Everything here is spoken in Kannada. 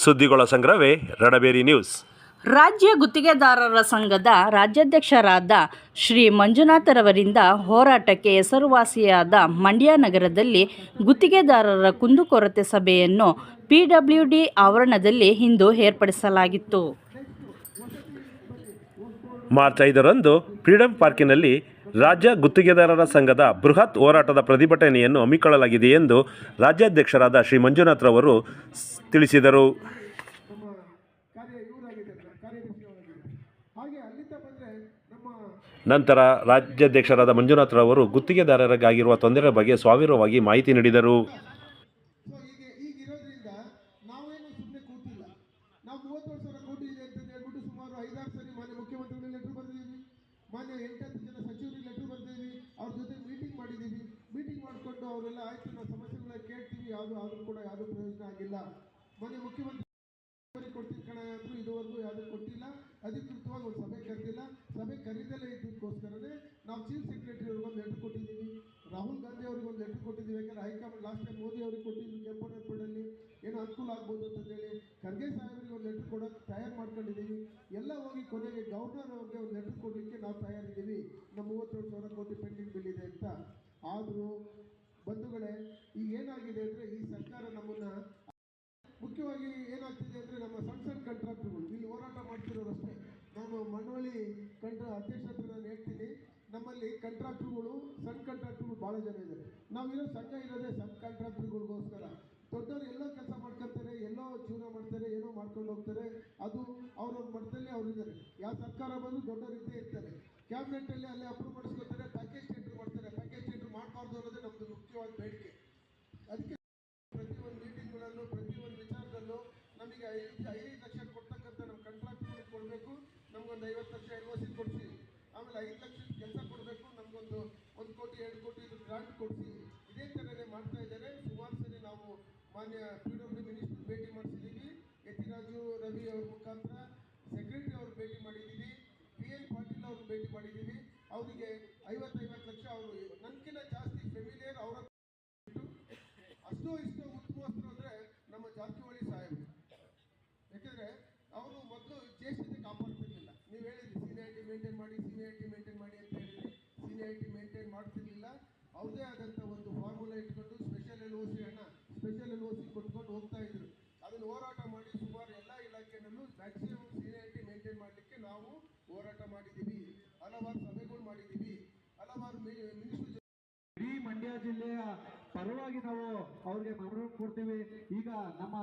ಸುದ್ದಿಗಳ ಸಂಗ್ರಹವೇ ರಣಬೇರಿ ನ್ಯೂಸ್. ರಾಜ್ಯ ಗುತ್ತಿಗೆದಾರರ ಸಂಘದ ರಾಜ್ಯಾಧ್ಯಕ್ಷರಾದ ಶ್ರೀ ಮಂಜುನಾಥರವರಿಂದ ಹೋರಾಟಕ್ಕೆ ಹೆಸರುವಾಸಿಯಾದ ಮಂಡ್ಯ ನಗರದಲ್ಲಿ ಗುತ್ತಿಗೆದಾರರ ಕುಂದುಕೊರತೆ ಸಭೆಯನ್ನು PWD ಆವರಣದಲ್ಲಿ ಇಂದು ಏರ್ಪಡಿಸಲಾಗಿತ್ತು. ಮಾರ್ಚ್ 5ರಂದು ಫ್ರೀಡಂ ಪಾರ್ಕಿನಲ್ಲಿ ರಾಜ್ಯ ಗುತ್ತಿಗೆದಾರರ ಸಂಘದ ಬೃಹತ್ ಹೋರಾಟದ ಪ್ರತಿಭಟನೆಯನ್ನು ಹಮ್ಮಿಕೊಳ್ಳಲಾಗಿದೆ ಎಂದು ರಾಜ್ಯಾಧ್ಯಕ್ಷರಾದ ಶ್ರೀ ಮಂಜುನಾಥರವರು ತಿಳಿಸಿದರು. ನಂತರ ರಾಜ್ಯಾಧ್ಯಕ್ಷರಾದ ಮಂಜುನಾಥರವರು ಗುತ್ತಿಗೆದಾರರಿಗಾಗಿರುವ ತೊಂದರೆ ಬಗ್ಗೆ ಸವಿವರವಾಗಿ ಮಾಹಿತಿ ನೀಡಿದರು. ಮಾನ್ಯ 8-10 ಜನ ಸಚಿವರಿಗೆ ಲೆಟರ್ ಬರ್ತೀವಿ, ಅವ್ರ ಜೊತೆ ಮೀಟಿಂಗ್ ಮಾಡಿದ್ದೀವಿ. ಮೀಟಿಂಗ್ ಮಾಡಿಕೊಂಡು ಅವರೆಲ್ಲ ಆಯ್ತು ನಾವು ಸಮಸ್ಯೆಗಳನ್ನ ಕೇಳ್ತೀವಿ, ಆದರೂ ಕೂಡ ಯಾವುದೂ ಪ್ರಯೋಜನ ಆಗಿಲ್ಲ. ಮಾನ್ಯ ಮುಖ್ಯಮಂತ್ರಿ ಕೊಡ್ತೀನಿ ಕಣ ಅಂದರು, ಇದುವರೆಗೂ ಯಾವುದೂ ಕೊಟ್ಟಿಲ್ಲ. ಅಧಿಕೃತವಾಗಿ ಒಂದು ಸಭೆ ಕರೆದಿಲ್ಲ. ಸಭೆ ಕರೀದಲ್ಲೇ ಇದ್ದಕ್ಕೋಸ್ಕರನೇ ನಾವು ಚೀಫ್ ಸೆಕ್ರೆಟರಿ ಅವ್ರಿಗೆ ಒಂದು ಲೆಟರ್ ಕೊಟ್ಟಿದ್ದೀವಿ, ರಾಹುಲ್ ಗಾಂಧಿ ಅವ್ರಿಗೆ ಒಂದು ಲೆಟರ್ ಕೊಟ್ಟಿದ್ದೀವಿ. ಯಾಕಂದ್ರೆ ಹೈಕಮಾಂಡ್ ಲಾಸ್ಟ್ ಟೈಮ್ ಮೋದಿ ಅವ್ರಿಗೆ ಕೊಟ್ಟಿದ್ವಿ, ಕೆಂಪಣ್ಣಪೇಟೆಯಲ್ಲಿ ಏನೋ ಅನುಕೂಲ ಆಗ್ಬೋದು ಅಂತಂದೇಳಿ ಖರ್ಗೆ ಸಾಹೇಬರಿಗೆ ಒಂದು ಲೆಟರ್ ಕೊಡೋಕೆ ತಯಾರು ಮಾಡ್ಕೊಂಡಿದ್ದೀವಿ. ಎಲ್ಲ ಹೋಗಿ ಕೊನೆಗೆ ಗವರ್ನರ್ ಅವ್ರಿಗೆ ಒಂದು ಲೆಟರ್ ಕೊಡಲಿಕ್ಕೆ ನಾವು ತಯಾರಿದ್ದೀವಿ. ನಮ್ಮ 32,000 ಕೋಟಿ ಪೆಂಡಿಂಗ್ ಬಿಲ್ ಇದೆ ಅಂತ. ಆದರೂ ಬಂಧುಗಳೇ, ಈಗ ಏನಾಗಿದೆ ಅಂದರೆ ಈ ಸರ್ಕಾರ ನಮ್ಮನ್ನು ಮುಖ್ಯವಾಗಿ ಏನಾಗ್ತಿದೆ ಅಂದರೆ ನಮ್ಮ ಸಣ್ಣ ಕಾಂಟ್ರಾಕ್ಟರ್ಗಳು ಇಲ್ಲಿ ಹೋರಾಟ ಮಾಡ್ತಿರೋರಷ್ಟೇ. ನಾನು ಮನವಳ್ಳಿ ಅಧ್ಯಕ್ಷ ಹತ್ರ ನಾನು ಹೇಳ್ತೀನಿ, ನಮ್ಮಲ್ಲಿ ಕಾಂಟ್ರಾಕ್ಟರ್ಗಳು ಸಣ್ಣ ಕಾಂಟ್ರಾಕ್ಟರ್ಗಳು ಭಾಳ ಜನ ಇದ್ದಾರೆ. ನಾವಿರೋ ಸಂಘ ಇರೋದೇ ಸಣ್ಣ ಕಾಂಟ್ರಾಕ್ಟರ್ಗಳಿಗೋಸ್ಕರ. ದೊಡ್ಡವರು ಎಲ್ಲೋ ಕೆಲಸ ಮಾಡ್ಕೊಳ್ತಾರೆ, ಎಲ್ಲೋ ಜೀವನ ಮಾಡ್ತಾರೆ, ಏನೋ ಮಾಡ್ಕೊಂಡು ಹೋಗ್ತಾರೆ. ಅದು ಅವ್ರವ್ರ ಮಟ್ಟದಲ್ಲಿ ಅವ್ರು ಇದ್ದಾರೆ. ಯಾವ ಸರ್ಕಾರ ಬಂದು ದೊಡ್ಡವರು ಇದ್ದೇ ಇರ್ತಾರೆ. ಕ್ಯಾಬಿನೆಟ್ಟಲ್ಲಿ ಅಲ್ಲೇ ಅಪ್ರೂವ್ ಮಾಡಿಸ್ಕೊತಾರೆ, ಪ್ಯಾಕೇಜ್ ಟೆಂಡರ್ ಮಾಡ್ತಾರೆ. ಪ್ಯಾಕೇಜ್ ಟೆಂಡರ್ ಮಾಡಬಾರ್ದು ಅನ್ನೋದೇ ನಮ್ಮದು ಮುಖ್ಯವಾದ ಬೇಡಿಕೆ. ಅದಕ್ಕೆ ಪ್ರತಿಯೊಂದು ಮೀಟಿಂಗ್ಗಳಲ್ಲೂ ಪ್ರತಿಯೊಂದು ವಿಚಾರದಲ್ಲೂ ನಮಗೆ 5 ಲಕ್ಷ ಕೊಡ್ತಕ್ಕಂಥ ನಮ್ಮ ಕಾಂಟ್ರಾಕ್ಟ್ಗಳಿಗೆ ಕೊಡಬೇಕು, ನಮಗೊಂದು 50 ಲಕ್ಷ LOC ಕೊಡಿಸಿ, ಆಮೇಲೆ 5 ಲಕ್ಷ ಕೆಲಸ ಕೊಡಬೇಕು, ನಮಗೊಂದು 1 ಕೋಟಿ 2 ಕೋಟಿ ಗ್ರಾಂಟ್ ಕೊಡಿಸಿ. ಇದೇ ಥರನೇ ಮಾಡ್ತಾ ಇದ್ದಾರೆ. ಸುಮಾರು ಸರಿ ನಾವು ಮಾನ್ಯ PWD ಮಿನಿಸ್ಟರ್ ಭೇಟಿ ಮಾಡಿಸಿದ್ದೀವಿ, ಯತಿರಾಜು ರವಿ ಅವ್ರ ಮುಖಾಂತರ ಸೆಕ್ರೆಟರಿ ಅವ್ರು ಭೇಟಿ ಮಾಡಿದ್ದೀವಿ, PN ಪಾಟೀಲ್ ಅವ್ರು ಭೇಟಿ ಮಾಡಿದ್ದೀವಿ. ಅವರಿಗೆ 50 ಲಕ್ಷ ಅವರು ನನಗಿಂತ ಜಾಸ್ತಿ ಫೆಮಿಲಿಯರ್ ಅವರ ಅಷ್ಟೋ ಇಷ್ಟೋ ಉತ್ತಮೋಸ್ತರ ಅಂದರೆ ನಮ್ಮ ಜಾರಕಿಹೊಳಿ ಸಾಹೇಬರು. ಯಾಕೆಂದರೆ ಅವರು ಮೊದಲು ಜ್ಯೇಷ್ಠತೆ ಕಾಪಾಡ್ತಿರ್ಲಿಲ್ಲ. ನೀವು ಹೇಳಿದ್ರಿ ಸೀನಿಯಾರಿಟಿ ಮೇಂಟೈನ್ ಮಾಡಿ ಅಂತ ಹೇಳಿದ್ರಿ. ಸೀನಿಯಾರಿಟಿ ಮೇಂಟೈನ್ ಮಾಡ್ತಿರ್ಲಿಲ್ಲ. ಅವ್ರದೇ ಆದಂಥ ಒಂದು ಫಾರ್ಮುಲಾ ಇಟ್ಕೊಂಡು ಸ್ಪೆಷಲ್ LOC ಕೊಟ್ಕೊಂಡು ಹೋಗ್ತಾ ಇದ್ರು. ಅದನ್ನು ಹೋರಾಟ ಮಾಡಿ ಸುಮಾರು ಎಲ್ಲ ಇಲಾಖೆನಲ್ಲೂ ಮ್ಯಾಕ್ಸಿಮಮ್ ಸೀನಿಯಾರಿಟಿ ಮೇಂಟೈನ್ ಮಾಡಲಿಕ್ಕೆ ನಾವು ಹೋರಾಟ ಮಾಡಿದ್ದೀವಿ. ಹಲವಾರು ಸಭೆಗಳು ಮಾಡಿದ್ದೀವಿ. ಹಲವಾರು ಮಿನಿಸ್ಟರ್ ಇಡೀ ಮಂಡ್ಯ ಜಿಲ್ಲೆಯ ಪರವಾಗಿ ನಾವು ಅವ್ರಿಗೆ ಮನವಿ ಕೊಡ್ತೀವಿ. ಈಗ ನಮ್ಮ